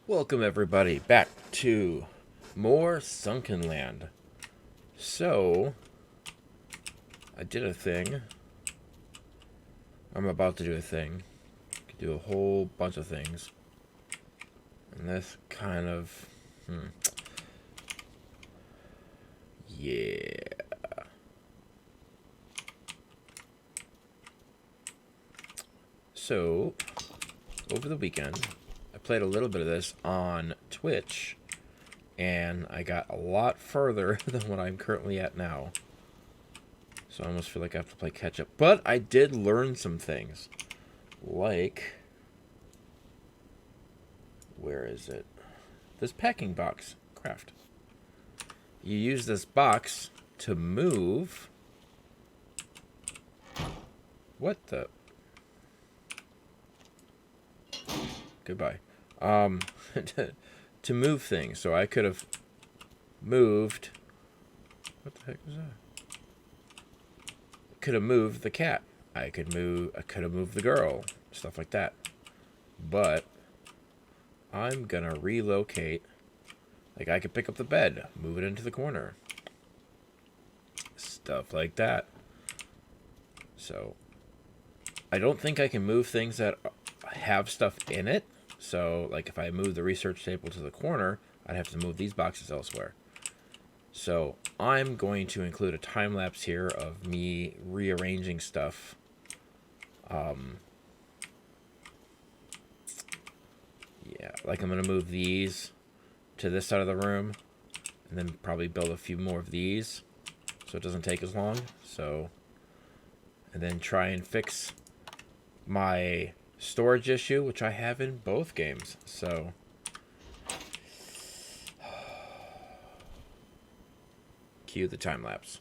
Welcome everybody back to more Sunkenland. So, I did a thing. I'm about to do a thing. Could do a whole bunch of things. And this kind of... Yeah. So, over the weekend, I played a little bit of this on Twitch, and I got a lot further than what I'm currently at now. So I almost feel like I have to play catch up. But I did learn some things. Like... Where is it? This packing box craft. You use this box to move... What the... Goodbye. To move things. So I could have moved... What the heck was that? Could have moved the cat. I could have moved the girl. Stuff like that. But I'm gonna relocate. Like I could pick up the bed, move it into the corner. Stuff like that. So I don't think I can move things that have stuff in it. So, like, if I move the research table to the corner, I'd have to move these boxes elsewhere. So, I'm going to include a time-lapse here of me rearranging stuff. Yeah, like I'm going to move these to this side of the room, and then probably build a few more of these, so it doesn't take as long. So, and then try and fix my storage issue, which I have in both games. So cue the time lapse.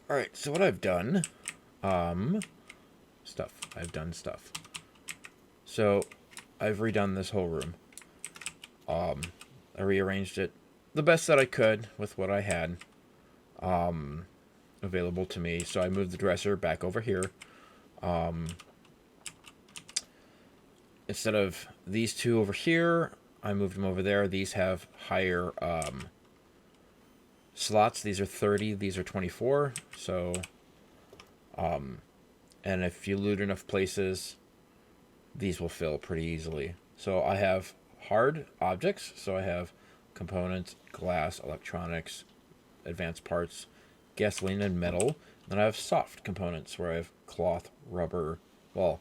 Alright, so what I've done, I've done stuff. So, I've redone this whole room. I rearranged it the best that I could with what I had available to me. So I moved the dresser back over here. Instead of these two over here, I moved them over there. These have higher slots. These are 30. These are 24. So, and if you loot enough places, these will fill pretty easily. So I have hard objects. So I have components, glass, electronics, advanced parts, gasoline, and metal. Then I have soft components where I have cloth, rubber. Well,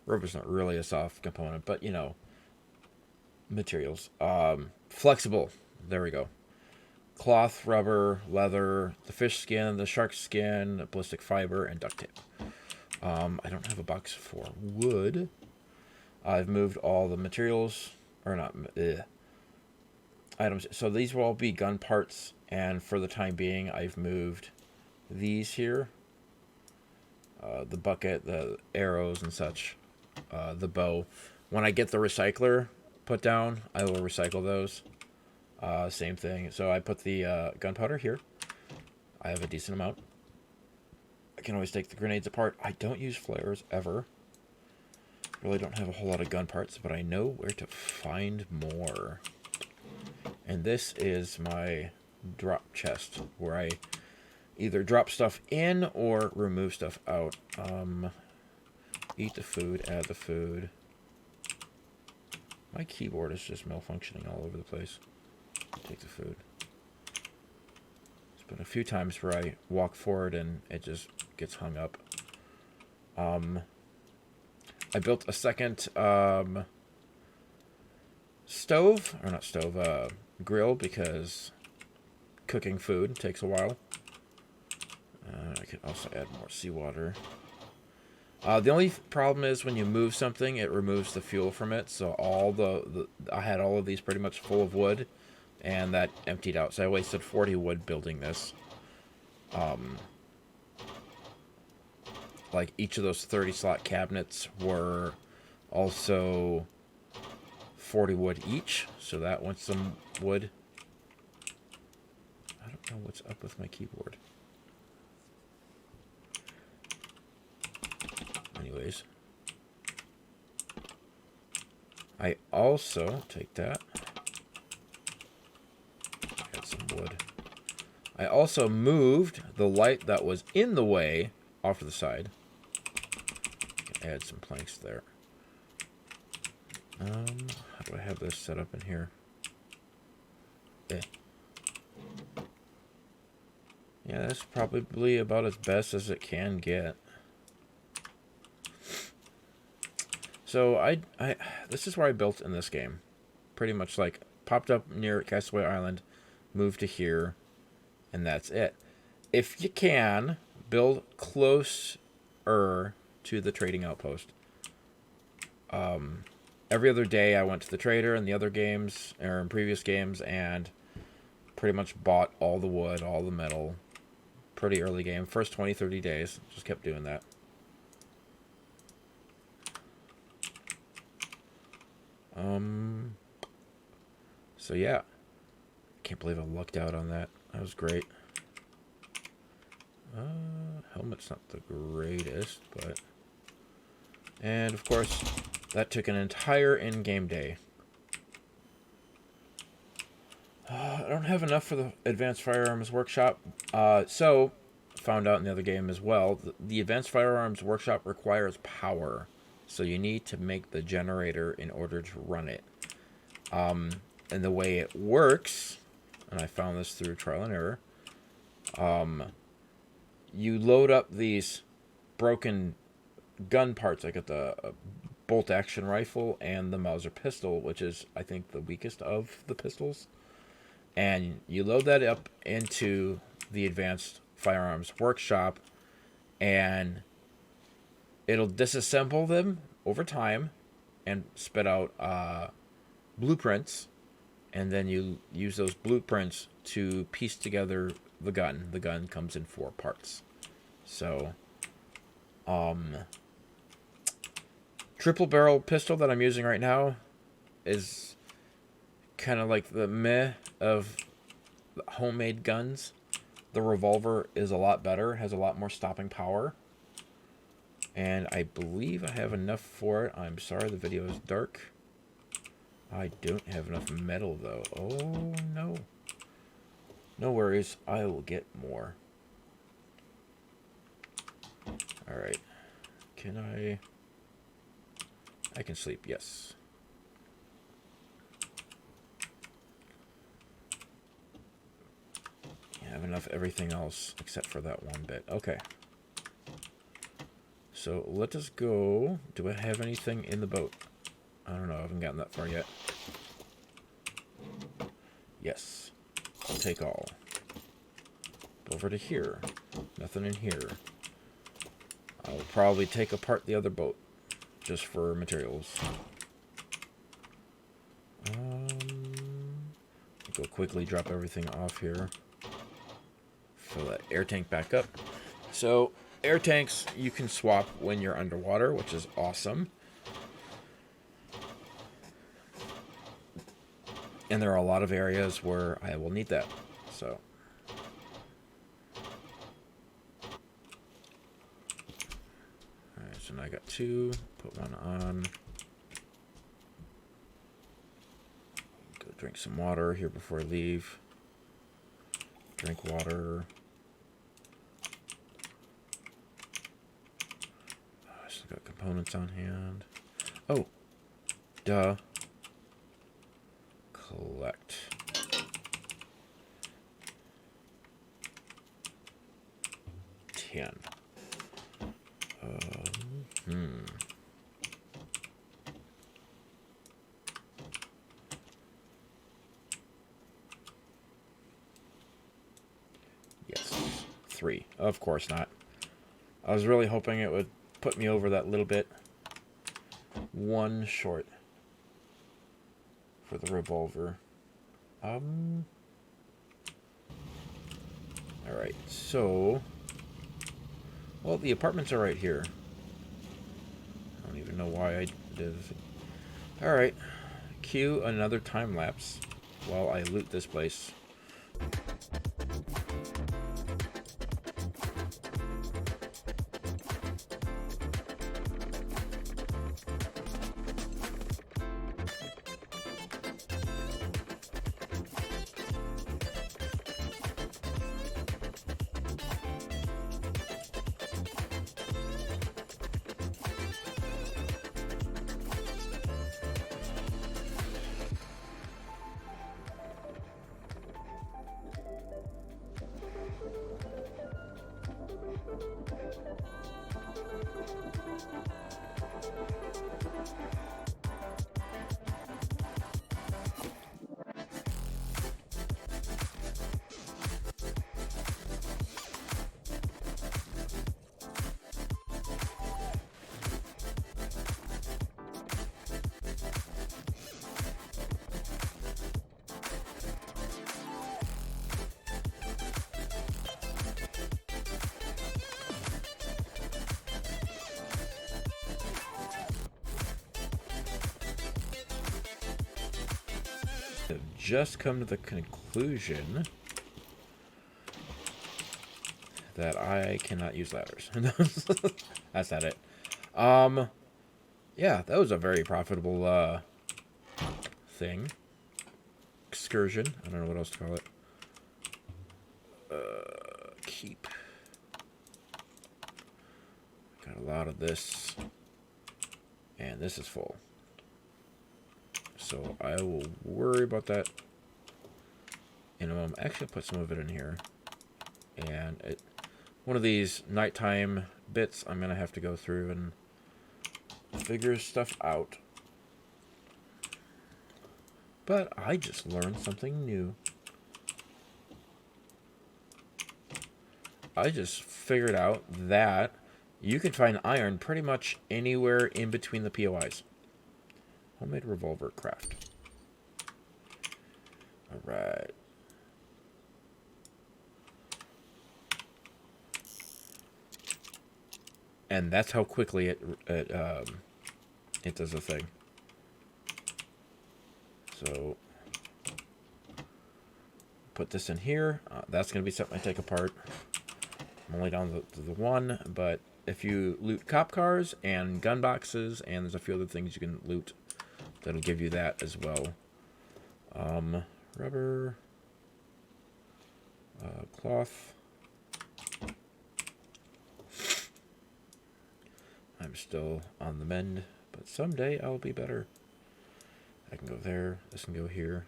rubber's not really a soft component, but you know, materials. Flexible. There we go. Cloth, rubber, leather, the fish skin, the shark skin, ballistic fiber, and duct tape. I don't have a box for wood. I've moved all the materials, or not, items. So these will all be gun parts, and for the time being, I've moved these here. The bucket, the arrows and such, the bow. When I get the recycler put down, I will recycle those. Same thing. So I put the gunpowder here. I have a decent amount. I can always take the grenades apart. I don't use flares ever. Really don't have a whole lot of gun parts, but I know where to find more. And this is my drop chest, where I either drop stuff in or remove stuff out. Eat the food, add the food. My keyboard is just malfunctioning all over the place. Take the food. There's been a few times where I walk forward and it just gets hung up. I built a second stove, or not stove, grill, because cooking food takes a while. I could also add more seawater. The only problem is when you move something, it removes the fuel from it. So I had all of these pretty much full of wood, and that emptied out. So I wasted 40 wood building this. Like each of those 30 slot cabinets were also 40 wood each. So that wants some wood. I don't know what's up with my keyboard. Anyways, I also take that. Add some wood. I also moved the light that was in the way off to the side. Add some planks there. How do I have this set up in here? Yeah, that's probably about as best as it can get. So this is where I built in this game. Pretty much like popped up near Castaway Island, moved to here, and that's it. If you can, build closer to the trading outpost. Every other day I went to the trader in the other games, or in previous games, and pretty much bought all the wood, all the metal. Pretty early game. First 20, 30 days. Just kept doing that. So yeah. Can't believe I lucked out on that. That was great. Helmet's not the greatest, but... And, of course, that took an entire in-game day. I don't have enough for the Advanced Firearms Workshop. So, found out in the other game as well, the Advanced Firearms Workshop requires power. So you need to make the generator in order to run it. And the way it works, and I found this through trial and error, you load up these broken gun parts. I got the bolt action rifle and the Mauser pistol, which is, I think, the weakest of the pistols. And you load that up into the Advanced Firearms Workshop, and it'll disassemble them over time and spit out blueprints, and then you use those blueprints to piece together the gun. The gun comes in 4 parts. So, triple barrel pistol that I'm using right now is kind of like the meh of homemade guns. The revolver is a lot better, has a lot more stopping power. And I believe I have enough for it. I'm sorry, the video is dark. I don't have enough metal, though. Oh, no. No worries. I will get more. Alright. Can I... I can sleep, yes. I have enough everything else except for that one bit. Okay. So let us go. Do I have anything in the boat? I don't know. I haven't gotten that far yet. Yes. I'll take all. Over to here. Nothing in here. I'll probably take apart the other boat. Just for materials. Go quickly drop everything off here. Fill that air tank back up. So, air tanks you can swap when you're underwater, which is awesome. And there are a lot of areas where I will need that. So. Alright, so now I got 2. Put one on. Go drink some water here before I leave. Drink water. I still got components on hand. Oh. Duh. Collect. $10. Yes. 3. Of course not. I was really hoping it would put me over that little bit. 1 short for the revolver. Alright, so... Well, the apartments are right here. I don't even know why I did this. Alright. Cue another time lapse while I loot this place. I've just come to the conclusion that I cannot use ladders. That's not it. Yeah, that was a very profitable thing. Excursion. I don't know what else to call it. Keep. Got a lot of this. And this is full. So I will worry about that in a moment. Actually, I'll put some of it in here. And one of these nighttime bits, I'm going to have to go through and figure stuff out. But I just learned something new. I just figured out that you can find iron pretty much anywhere in between the POIs. Homemade revolver craft. Alright. And that's how quickly it does the thing. So put this in here. That's going to be something I take apart. I'm only down to the one, but if you loot cop cars and gun boxes, and there's a few other things you can loot, that'll give you that as well. Rubber, cloth. I'm still on the mend, but someday I'll be better. I can go there. This can go here.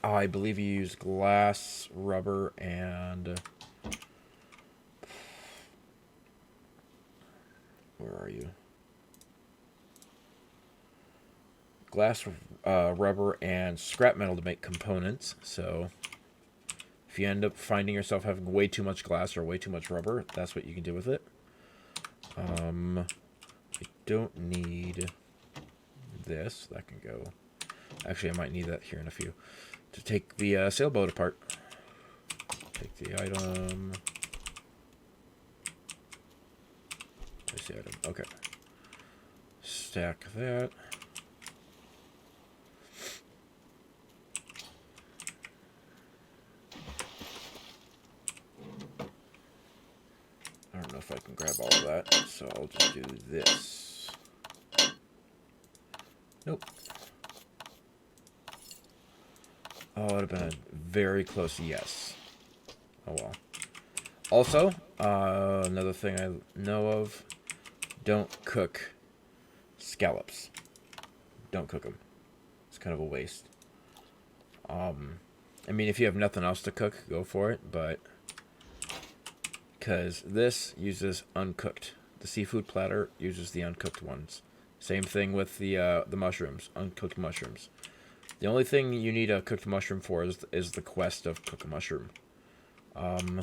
Oh, I believe you use glass, rubber, and... where are you? Glass, rubber, and scrap metal to make components. So if you end up finding yourself having way too much glass or way too much rubber, that's what you can do with it. I don't need this. That can go. Actually, I might need that here in a few. To take the sailboat apart. Take the item. Place the item. Okay. Stack that. I don't know if I can grab all of that, so I'll just do this. Nope. Oh, it would have been a very close yes. Oh well. Also, another thing I know of, don't cook scallops. Don't cook them. It's kind of a waste. I mean, if you have nothing else to cook, go for it, but... because this uses uncooked. The seafood platter uses the uncooked ones. Same thing with the mushrooms, uncooked mushrooms. The only thing you need a cooked mushroom for is the quest of cook a mushroom. So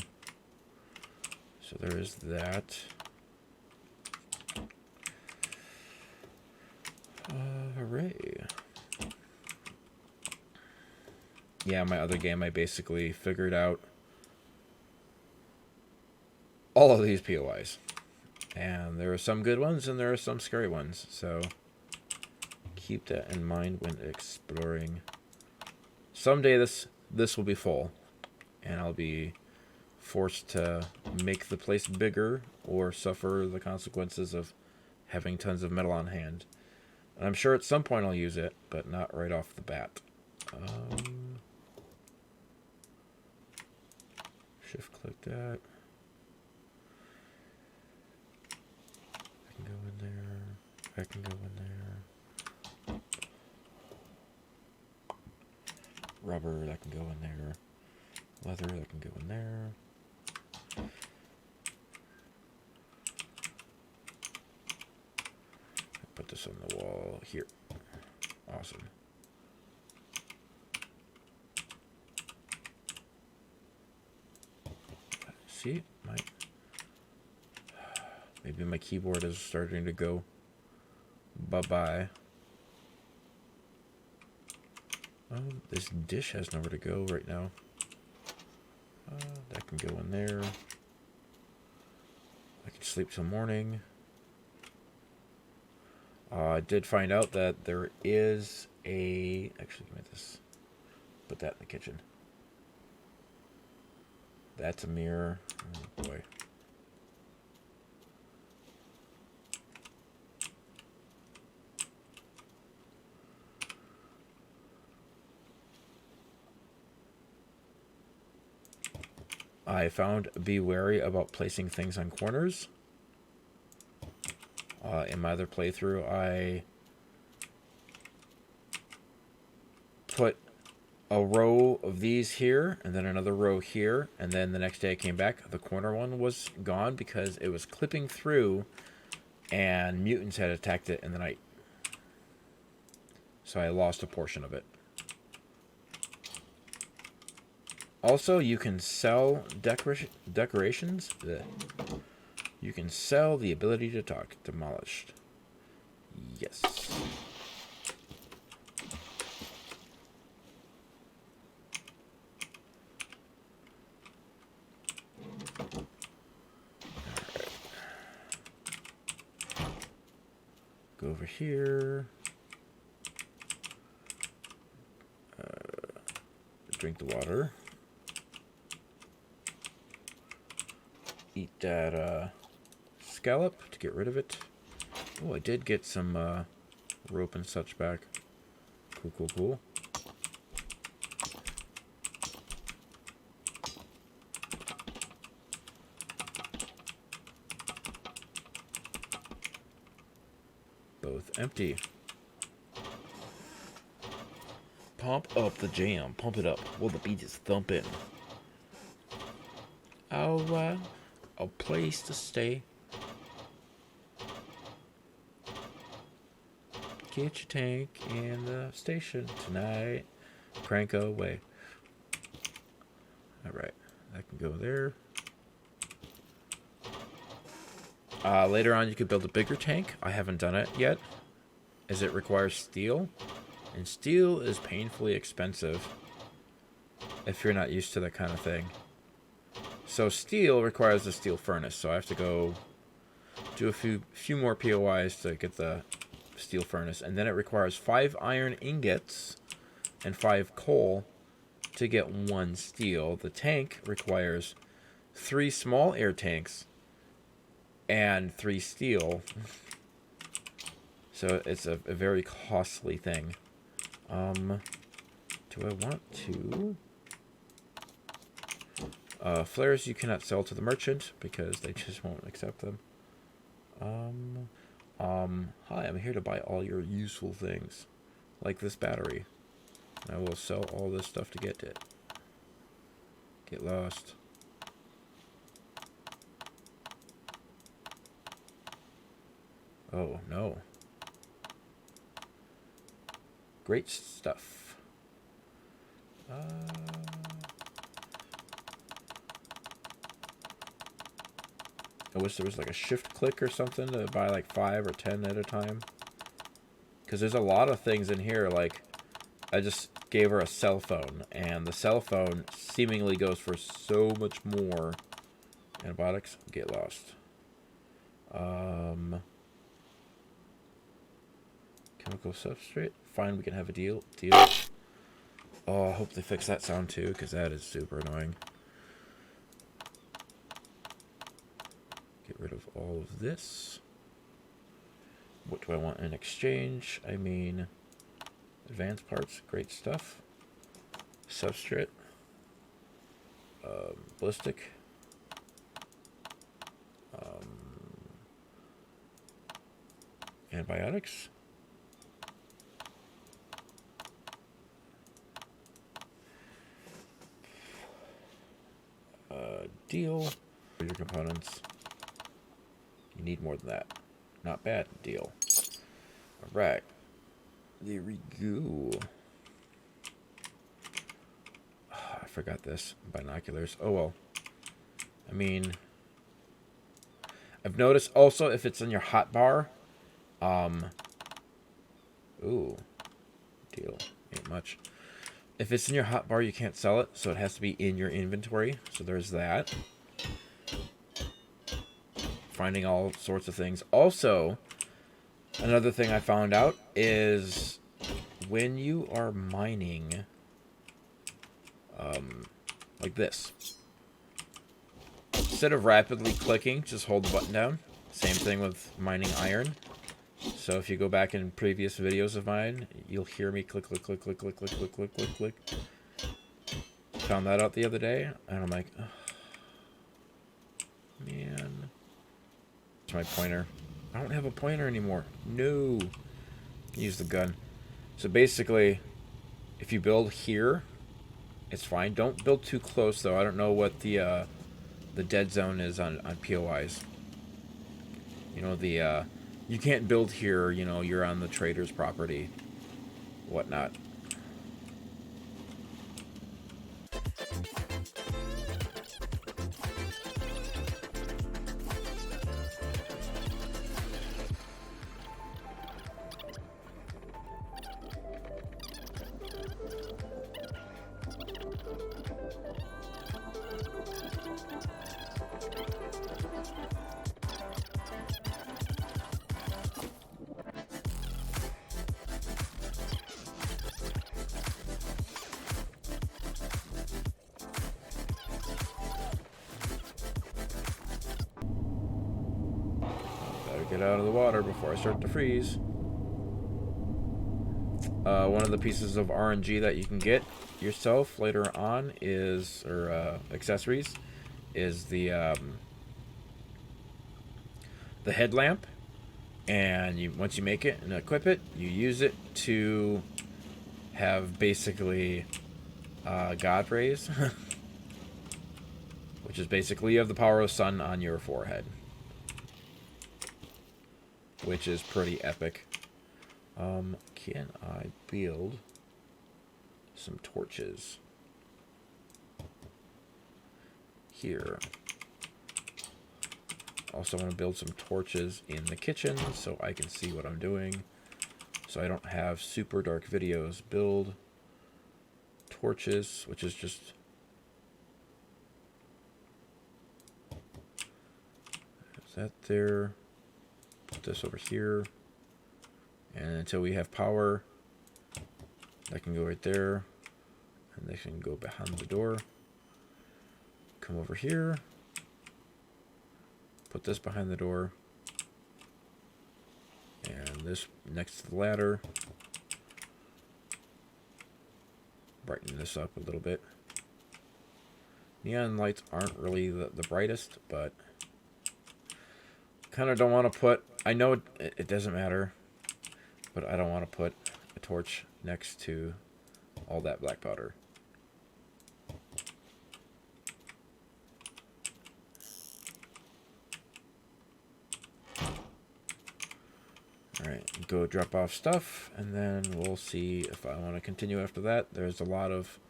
there is that. Hooray. Yeah, my other game I basically figured out all of these POIs. And there are some good ones and there are some scary ones. So keep that in mind when exploring. Someday this will be full. And I'll be forced to make the place bigger or suffer the consequences of having tons of metal on hand. And I'm sure at some point I'll use it, but not right off the bat. Shift click that. I can go in there. I can go in there. Rubber, that can go in there. Leather, that can go in there. Put this on the wall here. Awesome. See, maybe my keyboard is starting to go bye-bye. This dish has nowhere to go right now. That can go in there. I can sleep till morning. I did find out that there is a... actually, give me this. Put that in the kitchen. That's a mirror. Oh, boy. I found be wary about placing things on corners. In my other playthrough, I put a row of these here, and then another row here, and then the next day I came back, the corner one was gone because it was clipping through, and mutants had attacked it in the night. So I lost a portion of it. Also, you can sell decorations. Blech. You can sell the ability to talk. Demolished. Yes. Alright. Go over here. Drink the water. Eat that scallop to get rid of it. Oh, I did get some rope and such back. Cool, cool, cool. Both empty. Pump up the jam. Pump it up. Well, the beat is thumping. Oh, a place to stay. Get your tank in the station tonight. Crank away. Alright, that can go there. Later on, you could build a bigger tank. I haven't done it yet, as it requires steel. And steel is painfully expensive if you're not used to that kind of thing. So steel requires a steel furnace, so I have to go do a few more POIs to get the steel furnace. And then it requires 5 iron ingots and 5 coal to get 1 steel. The tank requires 3 small air tanks and 3 steel. So it's a very costly thing. Do I want to? Flares you cannot sell to the merchant because they just won't accept them. Hi, I'm here to buy all your useful things, like this battery. I will sell all this stuff to get it. Get lost. Oh, no. Great stuff. I wish there was like a shift click or something to buy like 5 or 10 at a time. Because there's a lot of things in here, like I just gave her a cell phone, and the cell phone seemingly goes for so much more. Antibiotics, get lost. Chemical substrate, fine, we can have a deal. Oh, I hope they fix that sound too, because that is super annoying. Get rid of all of this. What do I want in exchange? I mean, advanced parts, great stuff. Substrate. Ballistic. Antibiotics. Deal. Your components. You need more than that. Not bad. Deal. Alright. There we go. Oh, I forgot this. Binoculars. Oh well. I mean, I've noticed also if it's in your hotbar. Ooh. Deal. Ain't much. If it's in your hotbar, you can't sell it, so it has to be in your inventory. So there's that. Finding all sorts of things. Also, another thing I found out is when you are mining, like this, instead of rapidly clicking, just hold the button down. Same thing with mining iron. So if you go back in previous videos of mine, you'll hear me click, click, click, click, click, click, click, click, click, click. Found that out the other day, and I'm like, oh, man. It's my pointer. I don't have a pointer anymore. No. Use the gun. So basically, if you build here, it's fine. Don't build too close, though. I don't know what the dead zone is on POIs. You know, you can't build here, you know, you're on the trader's property, whatnot. Get out of the water before I start to freeze. One of the pieces of RNG that you can get yourself later on is, or accessories, is the headlamp. And once you make it and equip it, you use it to have basically God rays, which is basically you have the power of the sun on your forehead, which is pretty epic. Can I build some torches here? Also want to build some torches in the kitchen so I can see what I'm doing, so I don't have super dark videos. Build torches, which is just that there. Put this over here, and until we have power, that can go right there, and they can go behind the door. Come over here, put this behind the door, and this next to the ladder. Brighten this up a little bit. Neon lights aren't really the brightest, but kind of don't want to put, I know it doesn't matter, but I don't want to put a torch next to all that black powder. Alright, go drop off stuff, and then we'll see if I want to continue after that. There's a lot of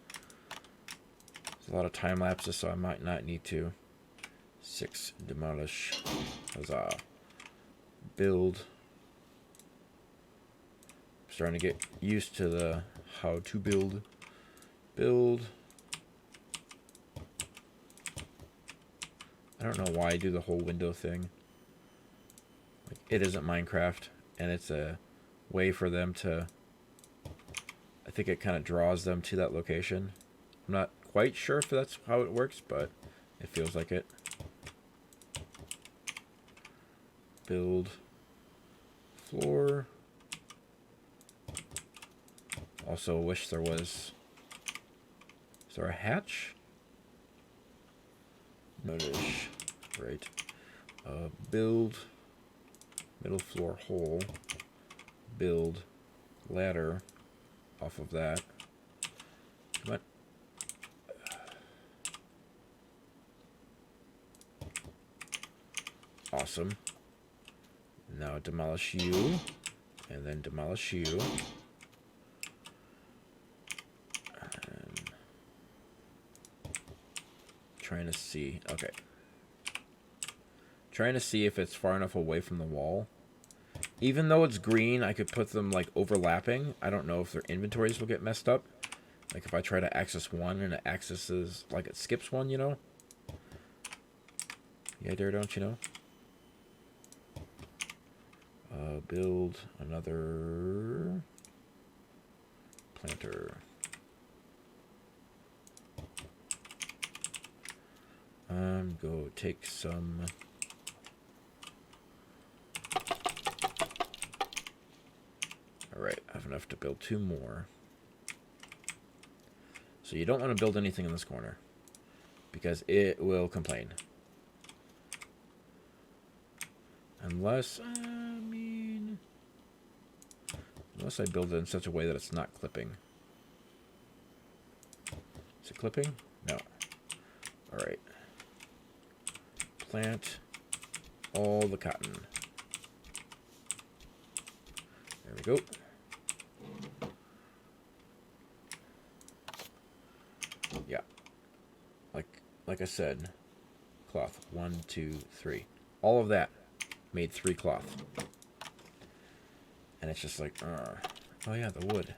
time lapses, so I might not need to. 6, demolish. Huzzah. Build. I'm starting to get used to the how to build. Build. I don't know why I do the whole window thing. Like, it isn't Minecraft, and it's a way for them to, I think it kind of draws them to that location. I'm not quite sure if that's how it works, but it feels like it. Build floor. Also wish there was, is there a hatch? Notice, right. Build middle floor hole. Build ladder off of that. Come on. Awesome. Now demolish you, and then demolish you. And trying to see, okay. Trying to see if it's far enough away from the wall. Even though it's green, I could put them like overlapping. I don't know if their inventories will get messed up. Like if I try to access one and it accesses, like it skips one, you know? Yeah, there, don't you know? Build another planter. Go take some. Alright, I have enough to build 2 more. So you don't want to build anything in this corner, because it will complain. Unless, unless I build it in such a way that it's not clipping. Is it clipping? No. Alright. Plant all the cotton. There we go. Yeah. Like I said, cloth. 1, 2, 3. All of that made 3 cloth. And it's just like, oh yeah, the wood.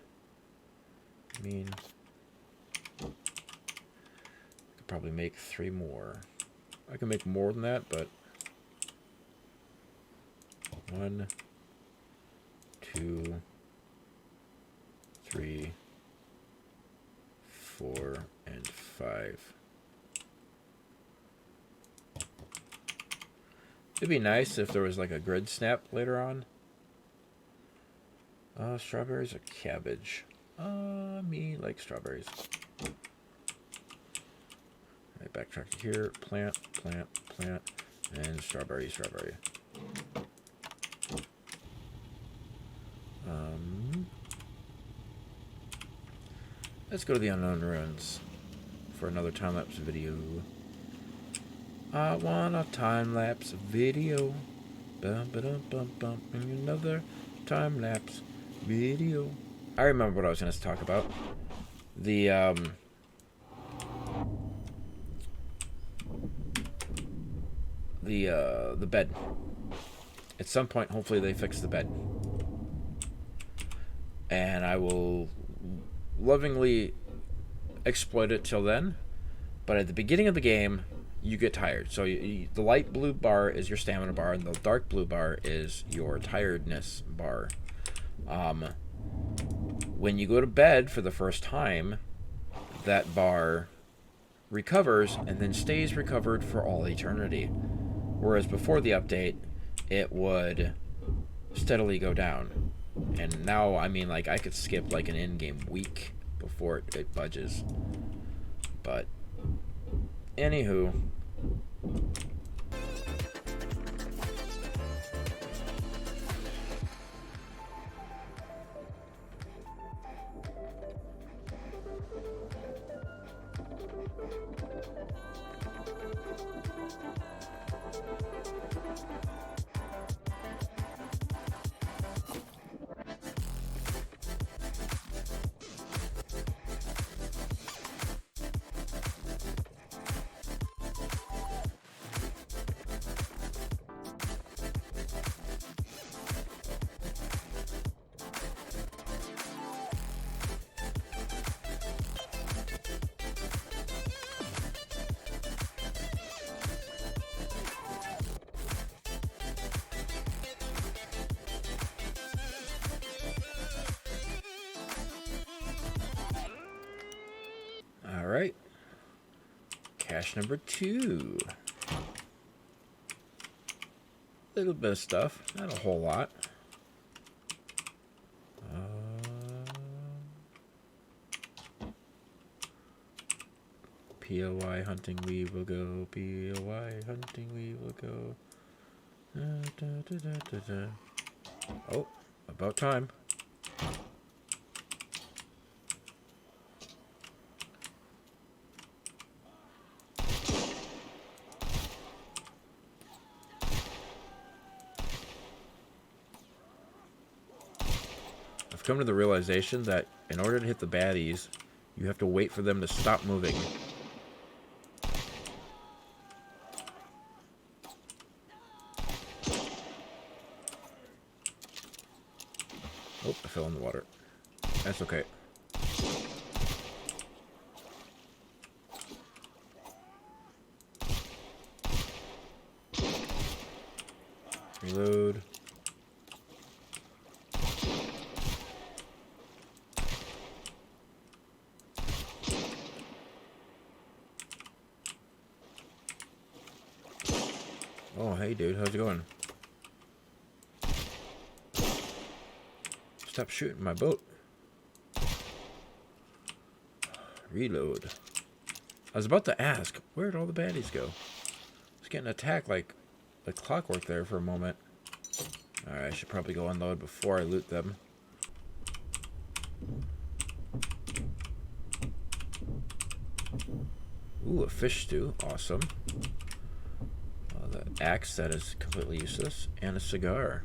I mean, could probably make 3 more. I can make more than that, but 1, 2, 3, 4, and 5. It'd be nice if there was like a grid snap later on. Strawberries or cabbage? Me like strawberries. Alright, backtrack to here. Plant, plant, plant, and strawberry, strawberry. Let's go to the Unknown Ruins for another time-lapse video. I want a time-lapse video. Bum, ba-dum, bum, bum, another time-lapse video. I remember what I was going to talk about. The bed. At some point, hopefully they fix the bed. And I will lovingly exploit it till then. But at the beginning of the game, you get tired. So the light blue bar is your stamina bar, and the dark blue bar is your tiredness bar. When you go to bed for the first time, that bar recovers and then stays recovered for all eternity. Whereas before the update, it would steadily go down. And now, I mean, like, I could skip like an in-game week before it budges. But anywho, alright. Cache number 2. Little bit of stuff, not a whole lot. POI hunting we will go, POI hunting we will go. Oh, about time. I've come to the realization that in order to hit the baddies, you have to wait for them to stop moving. Oh, I fell in the water. That's okay. Reload. Oh, hey dude, how's it going? Stop shooting my boat. Reload. I was about to ask, where'd all the baddies go? I was getting attacked like clockwork there for a moment. Alright, I should probably go unload before I loot them. Ooh, a fish stew. Awesome. The axe that is completely useless. And a cigar.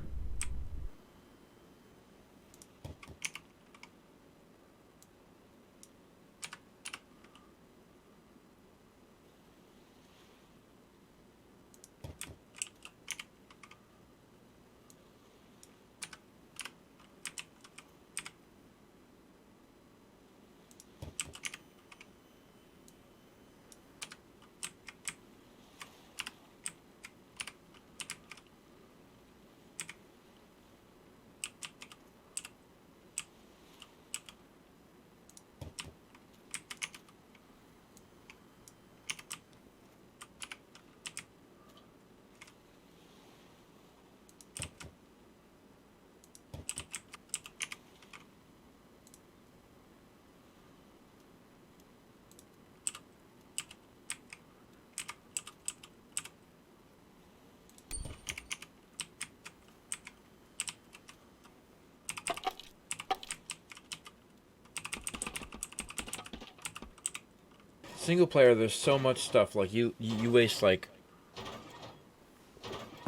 Single player, there's so much stuff. Like you waste like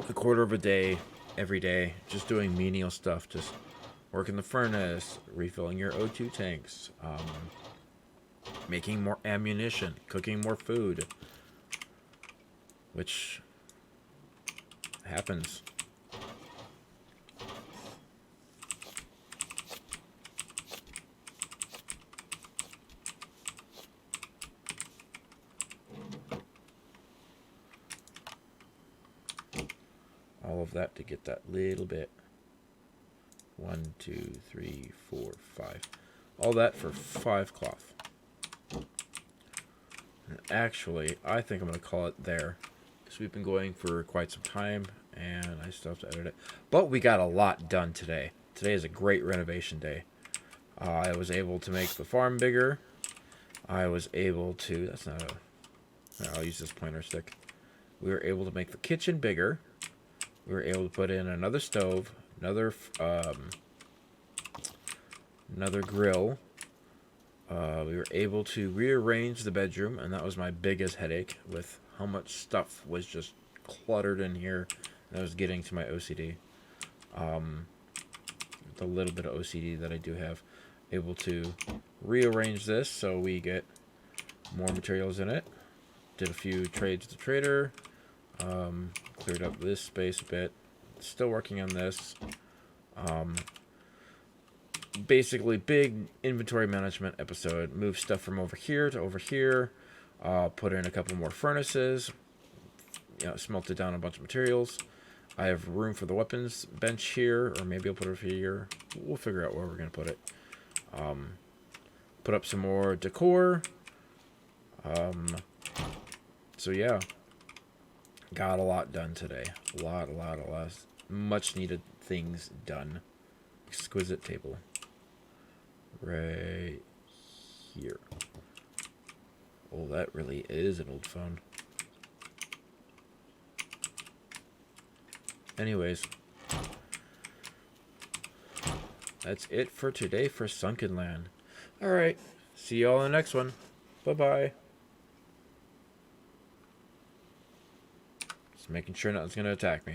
a quarter of a day every day just doing menial stuff, just working the furnace, refilling your O2 tanks, making more ammunition, cooking more food, which happens. All of that to get that little bit. 1, 2, 3, 4, 5. All that for 5 cloth. And actually, I think I'm going to call it there. Because we've been going for quite some time, and I still have to edit it. But we got a lot done today. Today is a great renovation day. I was able to make the farm bigger. I was able to... That's not a... I'll use this pointer stick. We were able to make the kitchen bigger. We were able to put in another stove, another grill. We were able to rearrange the bedroom, and that was my biggest headache with how much stuff was just cluttered in here. That was getting to my OCD. The little bit of OCD that I do have. Able to rearrange this so we get more materials in it. Did a few trades with the trader. Cleared up this space a bit. Still working on this. Basically, big inventory management episode. Move stuff from over here to over here. Put in a couple more furnaces. Smelted down a bunch of materials. I have room for the weapons bench here, or maybe I'll put it here. We'll figure out where we're going to put it. Put up some more decor. So yeah. Got a lot done today. A lot. Much needed things done. Exquisite table. Right here. Oh, that really is an old phone. Anyways. That's it for today for Sunkenland. Alright. See y'all in the next one. Bye-bye. Just making sure nothing's going to attack me.